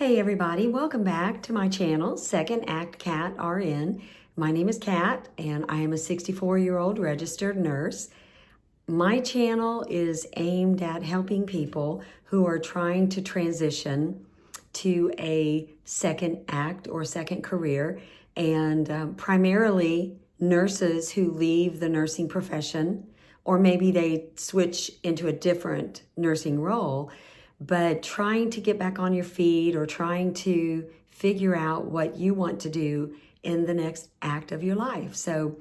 Hey everybody, welcome back to my channel, Second Act Cat RN. My name is Kat and I am a 64-year-old registered nurse. My channel is aimed at helping people who are trying to transition to a second act or second career, and primarily nurses who leave the nursing profession, or maybe they switch into a different nursing role, but trying to get back on your feet or trying to figure out what you want to do in the next act of your life. So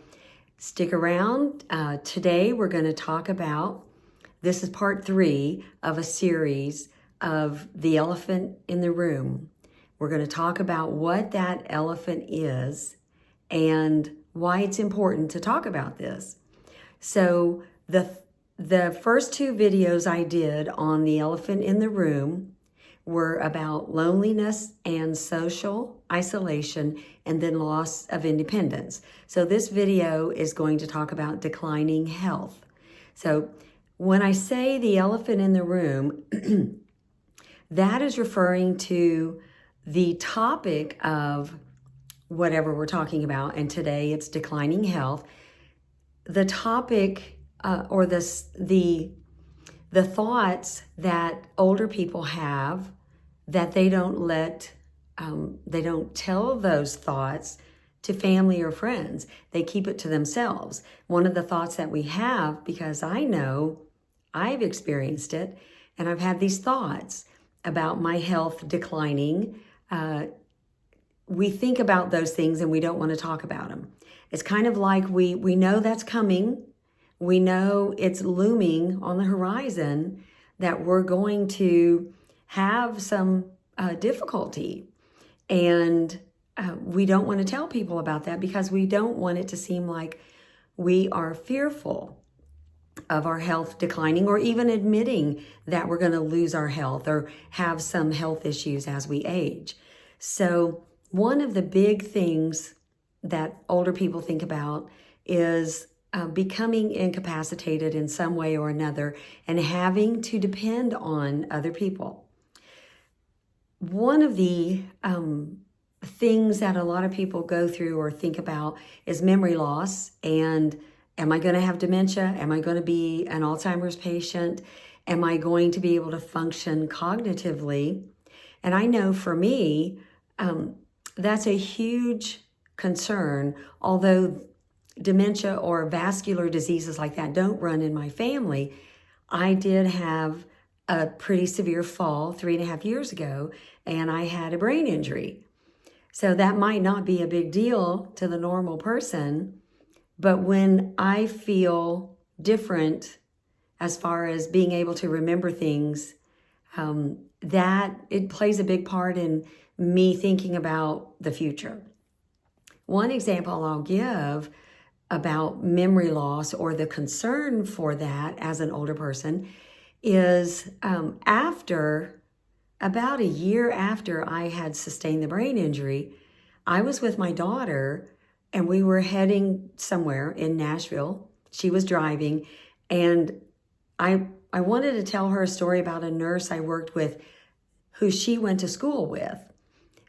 stick around. Today we're going to talk about, this is part 3 of a series of the elephant in the room. We're going to talk about what that elephant is and why it's important to talk about this. So the first 2 videos I did on the elephant in the room were about loneliness and social isolation and then loss of independence. So this video is going to talk about declining health. So when I say the elephant in the room, that is referring to the topic of whatever we're talking about, and today it's declining health. The topic or the thoughts that older people have that they don't tell those thoughts to family or friends. They keep it to themselves. One of the thoughts that we have, because I know I've experienced it, and I've had these thoughts about my health declining. We think about those things and we don't want to talk about them. It's kind of like we know that's coming. We know it's looming on the horizon, that we're going to have some difficulty. And we don't want to tell people about that because we don't want it to seem like we are fearful of our health declining, or even admitting that we're going to lose our health or have some health issues as we age. So one of the big things that older people think about is becoming incapacitated in some way or another and having to depend on other people. One of the things that a lot of people go through or think about is memory loss. And am I going to have dementia? Am I going to be an Alzheimer's patient? Am I going to be able to function cognitively? And I know for me, that's a huge concern, although dementia or vascular diseases like that don't run in my family. I did have a pretty severe fall 3.5 years ago, and I had a brain injury. So that might not be a big deal to the normal person, but when I feel different as far as being able to remember things, that it plays a big part in me thinking about the future. One example I'll give about memory loss, or the concern for that as an older person, is after about a year after I had sustained the brain injury, I was with my daughter and we were heading somewhere in Nashville. She was driving, and I wanted to tell her a story about a nurse I worked with who she went to school with.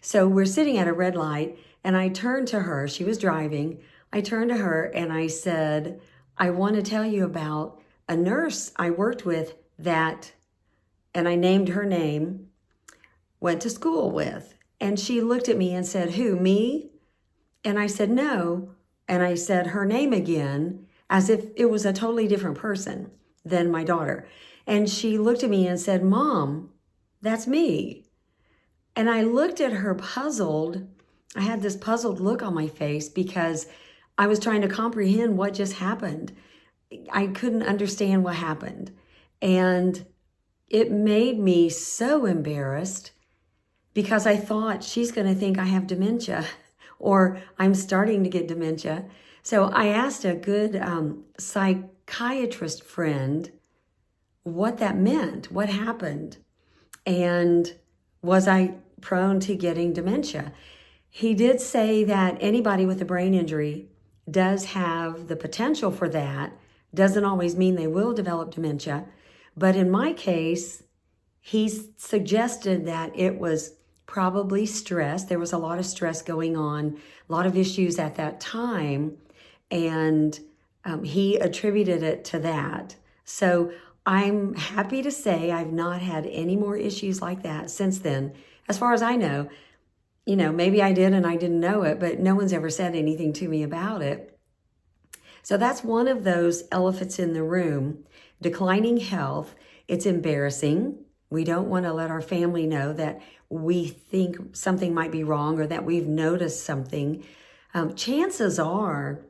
So we're sitting at a red light and I turned to her, she was driving. I turned to her and I said, I want to tell you about a nurse I worked with that, and I named her name, went to school with. And she looked at me and said, who, me? And I said, no. And I said her name again, as if it was a totally different person than my daughter. And she looked at me and said, Mom, that's me. And I looked at her puzzled. I had this puzzled look on my face because I was trying to comprehend what just happened. I couldn't understand what happened. And it made me so embarrassed because I thought she's going to think I have dementia or I'm starting to get dementia. So I asked a good psychiatrist friend what that meant, what happened, and was I prone to getting dementia? He did say that anybody with a brain injury does have the potential for that. Doesn't always mean they will develop dementia. But in my case, he suggested that it was probably stress. There was a lot of stress going on, a lot of issues at that time, and he attributed it to that. So I'm happy to say I've not had any more issues like that since then. As far as I know, maybe I did and I didn't know it, but no one's ever said anything to me about it. So that's one of those elephants in the room. Declining health. It's embarrassing. We don't want to let our family know that we think something might be wrong or that we've noticed something. Chances are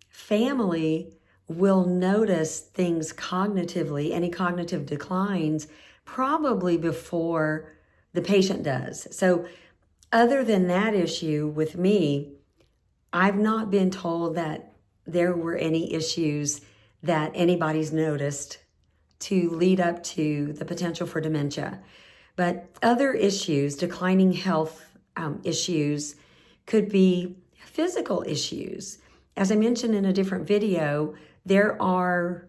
family will notice things cognitively, any cognitive declines, probably before the patient does. So other than that issue with me, I've not been told that there were any issues that anybody's noticed to lead up to the potential for dementia. But other issues, declining health issues, could be physical issues. As I mentioned in a different video, there's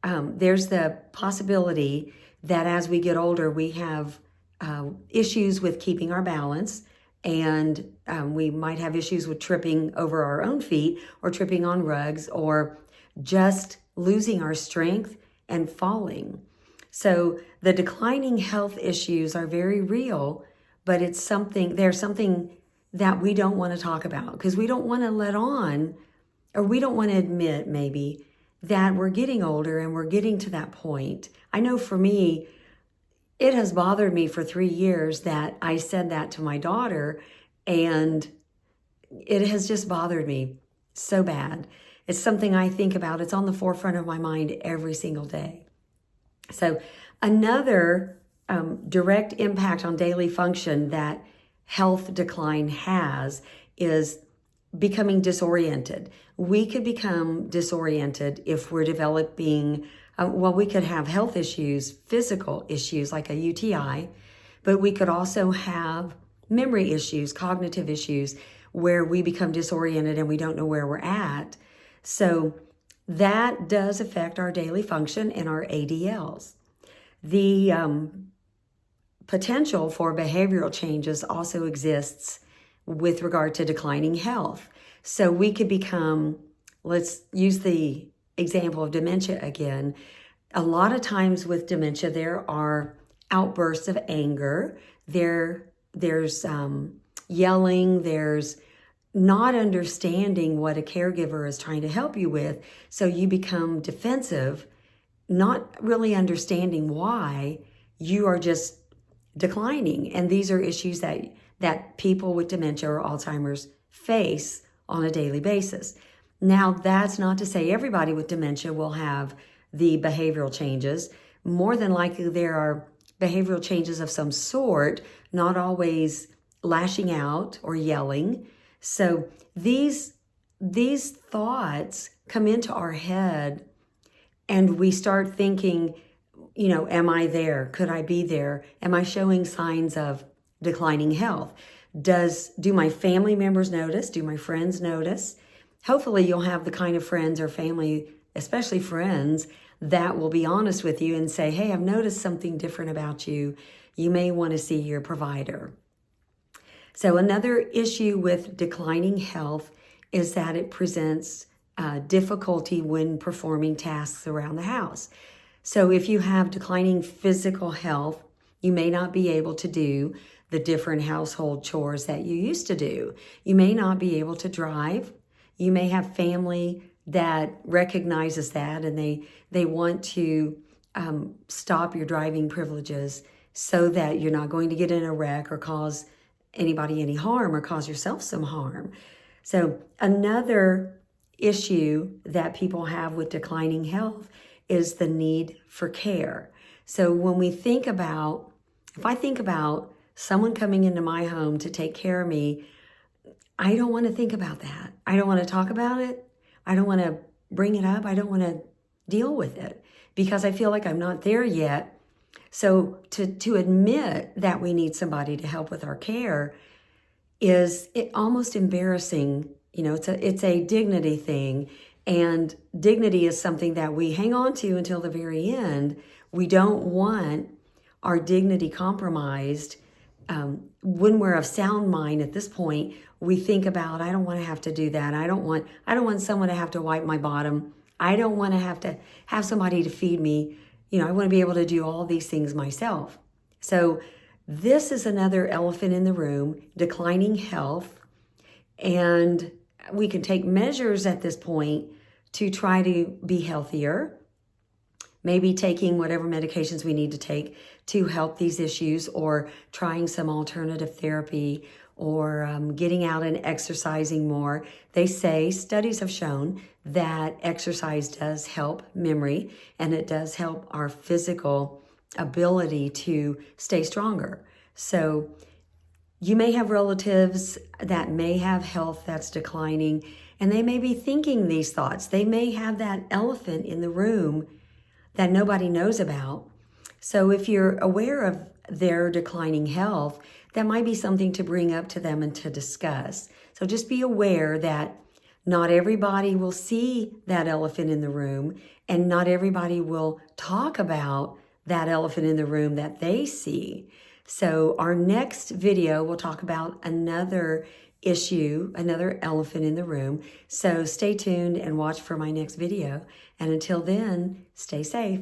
the possibility that as we get older, we have issues with keeping our balance, and we might have issues with tripping over our own feet or tripping on rugs or just losing our strength and falling. So the declining health issues are very real, but there's something that we don't want to talk about because we don't want to let on, or we don't want to admit maybe that we're getting older and we're getting to that point. I know for me, it has bothered me for 3 years that I said that to my daughter, and it has just bothered me so bad. It's something I think about. It's on the forefront of my mind every single day. So another direct impact on daily function that health decline has is becoming disoriented. We could become disoriented if we're developing, we could have health issues, physical issues like a UTI, but we could also have memory issues, cognitive issues, where we become disoriented and we don't know where we're at. So that does affect our daily function and our ADLs. The potential for behavioral changes also exists with regard to declining health. So we could become, let's use the example of dementia again. A lot of times with dementia, there are outbursts of anger. There's yelling, there's not understanding what a caregiver is trying to help you with. So you become defensive, not really understanding why you are just declining. And these are issues that people with dementia or Alzheimer's face on a daily basis. Now, that's not to say everybody with dementia will have the behavioral changes. More than likely, there are behavioral changes of some sort, not always lashing out or yelling. So these thoughts come into our head and we start thinking, am I there? Could I be there? Am I showing signs of declining health? Do my family members notice? Do my friends notice? Hopefully you'll have the kind of friends or family, especially friends, that will be honest with you and say, hey, I've noticed something different about you. You may want to see your provider. So another issue with declining health is that it presents difficulty when performing tasks around the house. So if you have declining physical health, you may not be able to do the different household chores that you used to do. You may not be able to drive. You may have family that recognizes that and they want to stop your driving privileges so that you're not going to get in a wreck or cause anybody any harm or cause yourself some harm. So another issue that people have with declining health is the need for care. So when if I think about someone coming into my home to take care of me, I don't want to think about that. I don't want to talk about it. I don't want to bring it up. I don't want to deal with it because I feel like I'm not there yet. So to admit that we need somebody to help with our care is almost embarrassing. It's a dignity thing, and dignity is something that we hang on to until the very end. We don't want our dignity compromised when we're of sound mind at this point, we think about, I don't want to have to do that. I don't want someone to have to wipe my bottom. I don't want to have somebody to feed me. I want to be able to do all these things myself. So this is another elephant in the room, declining health. And we can take measures at this point to try to be healthier, maybe taking whatever medications we need to take to help these issues, or trying some alternative therapy, or getting out and exercising more. They say, studies have shown that exercise does help memory, and it does help our physical ability to stay stronger. So you may have relatives that may have health that's declining, and they may be thinking these thoughts. They may have that elephant in the room that nobody knows about. So if you're aware of their declining health, that might be something to bring up to them and to discuss. So just be aware that not everybody will see that elephant in the room, and not everybody will talk about that elephant in the room that they see. So our next video, we'll talk about another issue, another elephant in the room. So stay tuned and watch for my next video. And until then, stay safe.